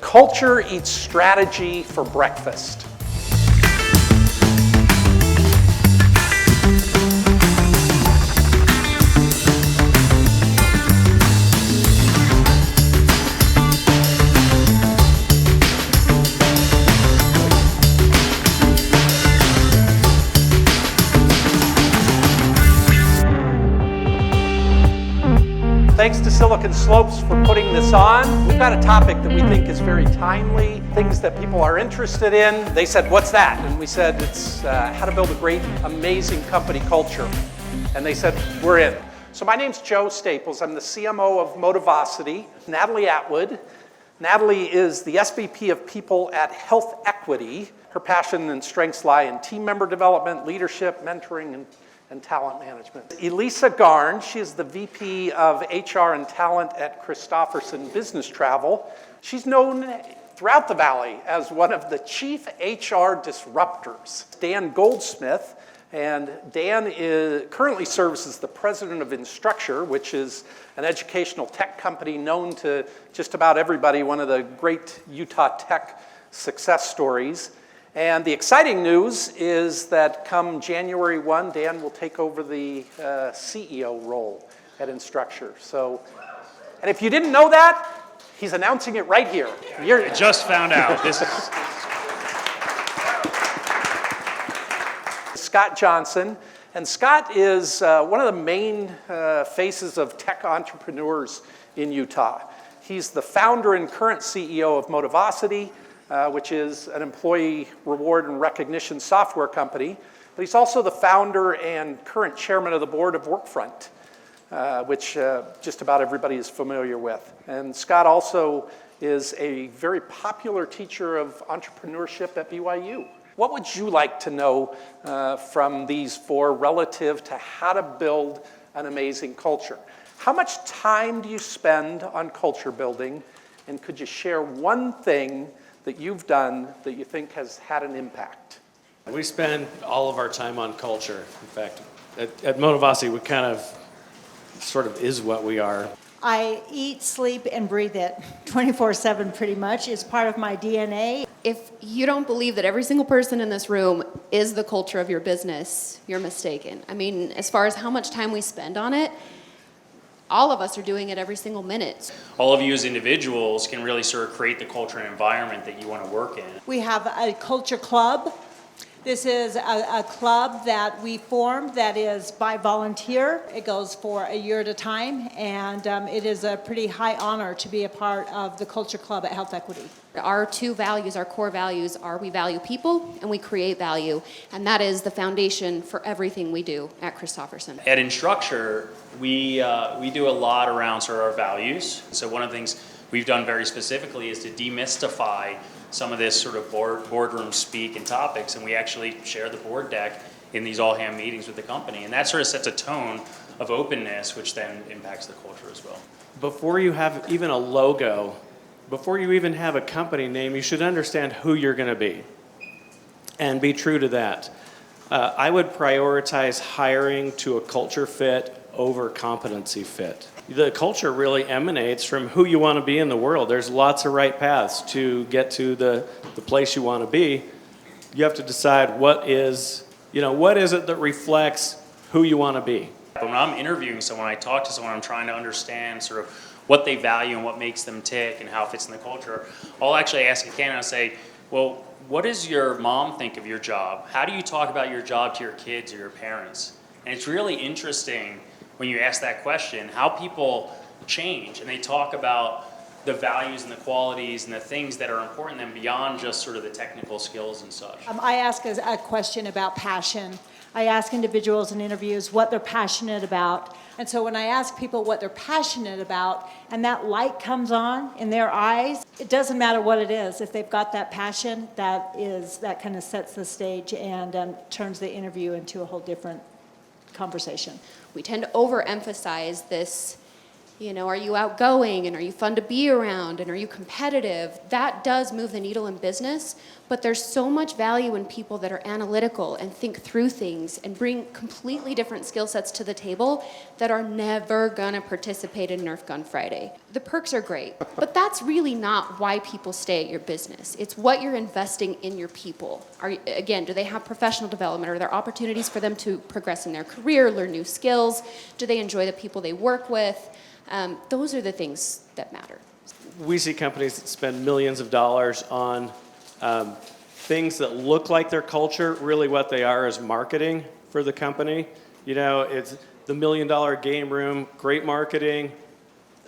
Culture eats strategy for breakfast. Thanks to Silicon Slopes for putting this on. We've got a topic that we think is very timely, things that people are interested in. They said, what's that? And we said, it's how to build a great, amazing company culture. And they said, we're in. So my name's Joe Staples. I'm the CMO of Motivosity. Natalie Atwood. Natalie is the SVP of People at Health Equity. Her passion and strengths lie in team member development, leadership, mentoring, and talent management. Elisa Garn, she is the VP of HR and Talent at Christofferson Business Travel. She's known throughout the Valley as one of the chief HR disruptors. Dan Goldsmith, and Dan currently serves as the president of Instructure, which is an educational tech company known to just about everybody, one of the great Utah tech success stories. And the exciting news is that come January 1, Dan will take over the CEO role at Instructure. So, and if you didn't know that, he's announcing it right here. I just found out. This is Scott Johnson. And Scott is one of the main faces of tech entrepreneurs in Utah. He's the founder and current CEO of Motivosity, which is an employee reward and recognition software company. But he's also the founder and current chairman of the board of Workfront, which just about everybody is familiar with. And Scott also is a very popular teacher of entrepreneurship at BYU. What would you like to know from these four relative to how to build an amazing culture? How much time do you spend on culture building? And could you share one thing that you've done that you think has had an impact? We spend all of our time on culture. In fact, at Motivosity, we kind of sort of is what we are. I eat, sleep, and breathe it 24/7 pretty much. It's part of my DNA. If you don't believe that every single person in this room is the culture of your business, you're mistaken. I mean, as far as how much time we spend on it, all of us are doing it every single minute. All of you as individuals can really sort of create the culture and environment that you want to work in. We have a culture club. This is a club that we formed that is by volunteer. It goes for a year at a time, and it is a pretty high honor to be a part of the culture club at Health Equity. Our two values, our core values, are we value people and we create value. And that is the foundation for everything we do at Christofferson. At Instructure, we do a lot around sort of our values. So one of the things we've done very specifically is to demystify some of this sort of boardroom speak and topics, and we actually share the board deck in these all-hand meetings with the company. And that sort of sets a tone of openness, which then impacts the culture as well. Before you have even a logo, before you even have a company name, you should understand who you're going to be and be true to that. I would prioritize hiring to a culture fit over competency fit. The culture really emanates from who you want to be in the world. There's lots of right paths to get to the place you want to be. You have to decide what is it that reflects who you want to be. But when I'm interviewing someone, I talk to someone, I'm trying to understand sort of what they value and what makes them tick and how it fits in the culture. I'll actually ask a candidate, I'll say, well, what does your mom think of your job? How do you talk about your job to your kids or your parents? And it's really interesting when you ask that question, how people change and they talk about the values and the qualities and the things that are important to them beyond just sort of the technical skills and such. I ask a question about passion. I ask individuals in interviews what they're passionate about. And so when I ask people what they're passionate about and that light comes on in their eyes, it doesn't matter what it is. If they've got that passion, that kind of sets the stage and turns the interview into a whole different conversation. We tend to overemphasize this, You know, are you outgoing and are you fun to be around and are you competitive? That does move the needle in business, but there's so much value in people that are analytical and think through things and bring completely different skill sets to the table that are never gonna participate in Nerf Gun Friday. The perks are great, but that's really not why people stay at your business. It's what you're investing in your people. Again, do they have professional development? Are there opportunities for them to progress in their career, learn new skills? Do they enjoy the people they work with? Those are the things that matter. We see companies that spend millions of dollars on things that look like their culture. Really what they are is marketing for the company. You know, it's the $1 million game room, great marketing.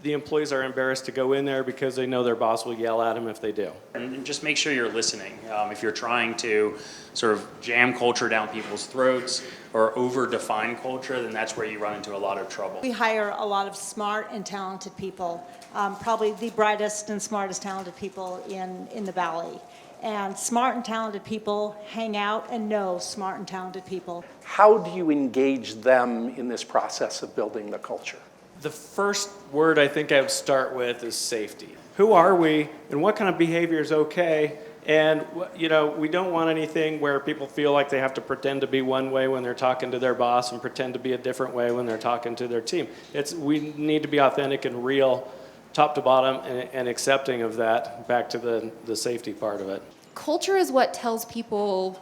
The employees are embarrassed to go in there because they know their boss will yell at them if they do. And just make sure you're listening. If you're trying to sort of jam culture down people's throats or over-define culture, then that's where you run into a lot of trouble. We hire a lot of smart and talented people, probably the brightest and smartest talented people in the Valley. And smart and talented people hang out and know smart and talented people. How do you engage them in this process of building the culture? The first word I think I would start with is safety. Who are we and what kind of behavior is okay? And you know, we don't want anything where people feel like they have to pretend to be one way when they're talking to their boss and pretend to be a different way when they're talking to their team. We need to be authentic and real, top to bottom, and accepting of that, back to the safety part of it. Culture is what tells people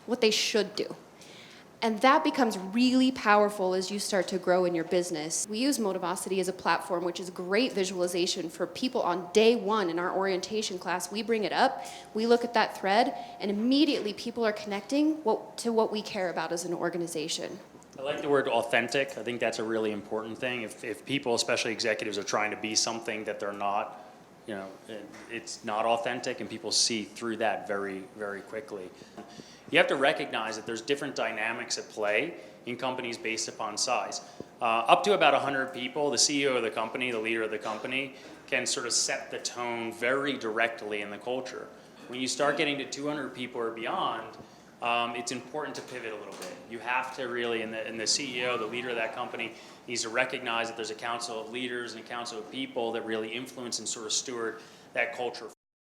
what they should do. And that becomes really powerful as you start to grow in your business. We use Motivosity as a platform, which is great visualization for people on day one in our orientation class. We bring it up, we look at that thread, and immediately people are connecting to what we care about as an organization. I like the word authentic. I think that's a really important thing. If people, especially executives, are trying to be something that they're not, you know, it's not authentic, and people see through that very, very quickly. You have to recognize that there's different dynamics at play in companies based upon size. Up to about 100 people, the CEO of the company, the leader of the company, can sort of set the tone very directly in the culture. When you start getting to 200 people or beyond, it's important to pivot a little bit. You have to really, and the CEO, the leader of that company, needs to recognize that there's a council of leaders and a council of people that really influence and sort of steward that culture.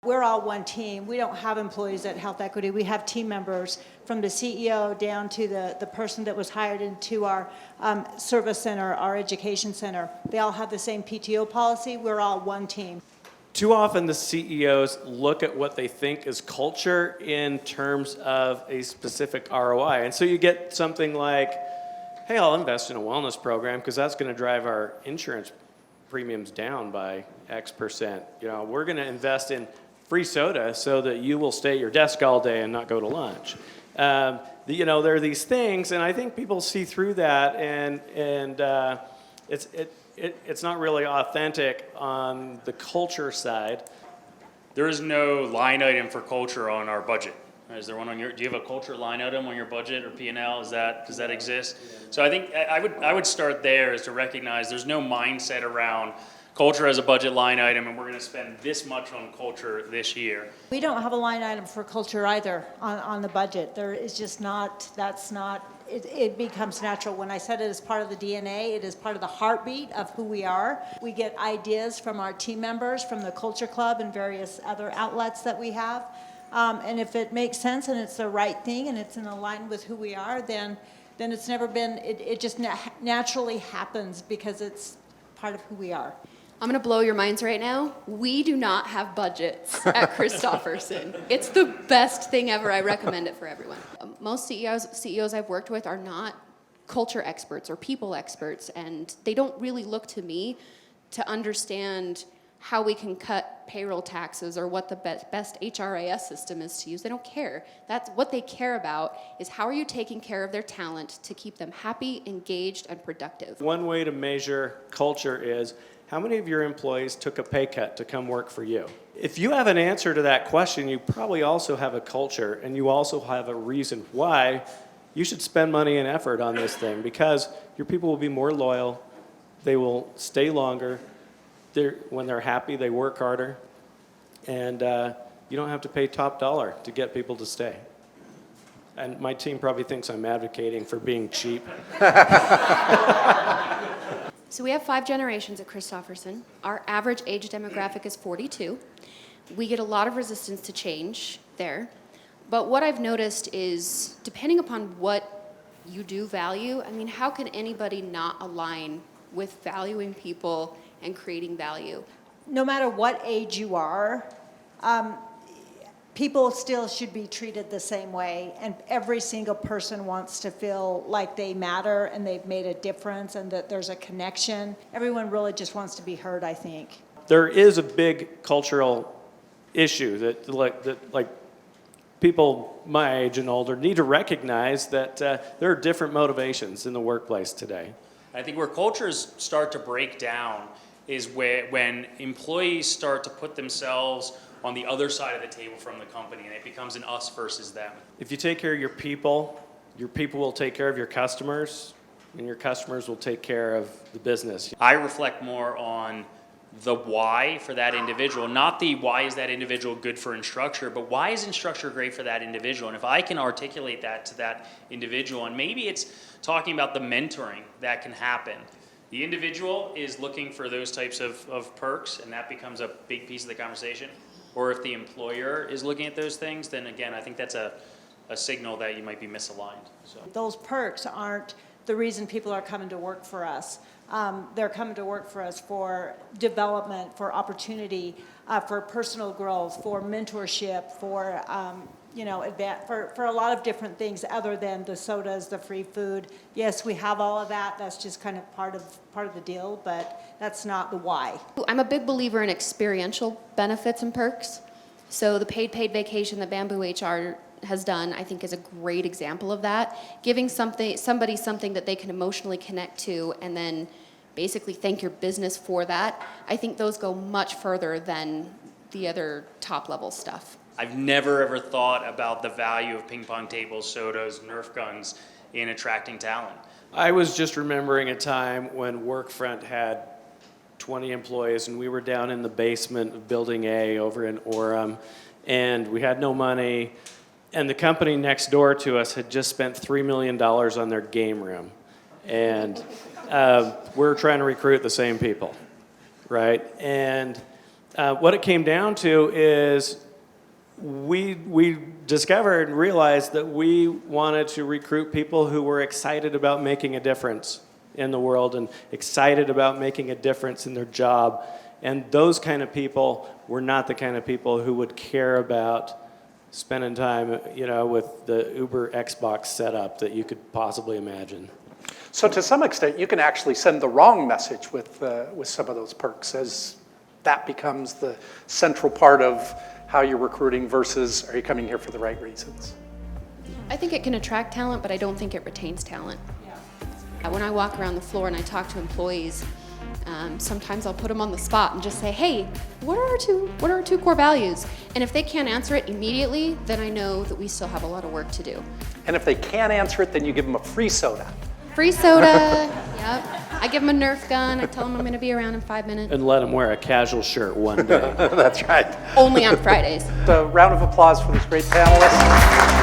We're all one team. We don't have employees at Health Equity. We have team members from the CEO down to the person that was hired into our service center, our education center. They all have the same PTO policy. We're all one team. Too often the CEOs look at what they think is culture in terms of a specific ROI. And so you get something like, hey, I'll invest in a wellness program because that's going to drive our insurance premiums down by X%. You know, we're going to invest in free soda so that you will stay at your desk all day and not go to lunch. You know, there are these things, and I think people see through that, and it's not really authentic on the culture side. There is no line item for culture on our budget. Is there one on your? Do you have a culture line item on your budget or P&L? Does that exist? So I think I would start there, is to recognize there's no mindset around culture as a budget line item, and we're going to spend this much on culture this year. We don't have a line item for culture either on the budget. There is just not, that's not, it becomes natural. When I said it is part of the DNA, it is part of the heartbeat of who we are. We get ideas from our team members, from the Culture Club and various other outlets that we have. And if it makes sense and it's the right thing and it's in line with who we are, then it's never been, it just naturally happens because it's part of who we are. I'm going to blow your minds right now. We do not have budgets at Christofferson. It's the best thing ever. I recommend it for everyone. Most CEOs I've worked with are not culture experts or people experts, and they don't really look to me to understand how we can cut payroll taxes or what the best HRIS system is to use. They don't care. That's what they care about, is how are you taking care of their talent to keep them happy, engaged, and productive. One way to measure culture is how many of your employees took a pay cut to come work for you? If you have an answer to that question, you probably also have a culture, and you also have a reason why you should spend money and effort on this thing, because your people will be more loyal, they will stay longer, when they're happy, they work harder, and you don't have to pay top dollar to get people to stay. And my team probably thinks I'm advocating for being cheap. So we have 5 generations at Christofferson. Our average age demographic is 42. We get a lot of resistance to change there. But what I've noticed is, depending upon what you do value, I mean, how can anybody not align with valuing people and creating value? No matter what age you are, people still should be treated the same way, and every single person wants to feel like they matter and they've made a difference and that there's a connection. Everyone really just wants to be heard, I think. There is a big cultural issue that people my age and older need to recognize that there are different motivations in the workplace today. I think where cultures start to break down is when employees start to put themselves on the other side of the table from the company, and it becomes an us versus them. If you take care of your people will take care of your customers, and your customers will take care of the business. I reflect more on the why for that individual, not the why is that individual good for Instructure, but why is Instructure great for that individual? And if I can articulate that to that individual, and maybe it's talking about the mentoring that can happen. The individual is looking for those types of perks, and that becomes a big piece of the conversation. Or if the employer is looking at those things, then again, I think that's a signal that you might be misaligned. So. Those perks aren't the reason people are coming to work for us. They're coming to work for us for development, for opportunity, for personal growth, for mentorship, for for a lot of different things other than the sodas, the free food. Yes, we have all of that. That's just kind of part of the deal, but that's not the why. I'm a big believer in experiential benefits and perks. So the paid vacation that Bamboo HR has done, I think, is a great example of that. Giving somebody something that they can emotionally connect to and then basically thank your business for that. I think those go much further than the other top level stuff. I've never ever thought about the value of ping pong tables, sodas, Nerf guns in attracting talent. I was just remembering a time when Workfront had 20 employees, and we were down in the basement of Building A over in Orem, and we had no money, and the company next door to us had just spent $3 million on their game room. And we're trying to recruit the same people, right? And what it came down to is we discovered and realized that we wanted to recruit people who were excited about making a difference in the world and excited about making a difference in their job. And those kind of people were not the kind of people who would care about spending time, with the Uber Xbox setup that you could possibly imagine. So to some extent, you can actually send the wrong message with some of those perks, as that becomes the central part of how you're recruiting versus are you coming here for the right reasons? I think it can attract talent, but I don't think it retains talent. When I walk around the floor and I talk to employees, sometimes I'll put them on the spot and just say, hey, what are our two core values? And if they can't answer it immediately, then I know that we still have a lot of work to do. And if they can't answer it, then you give them a free soda. Free soda, yep. I give them a Nerf gun. I tell them I'm going to be around in 5 minutes. And let them wear a casual shirt one day. That's right. Only on Fridays. A round of applause for this great panelist.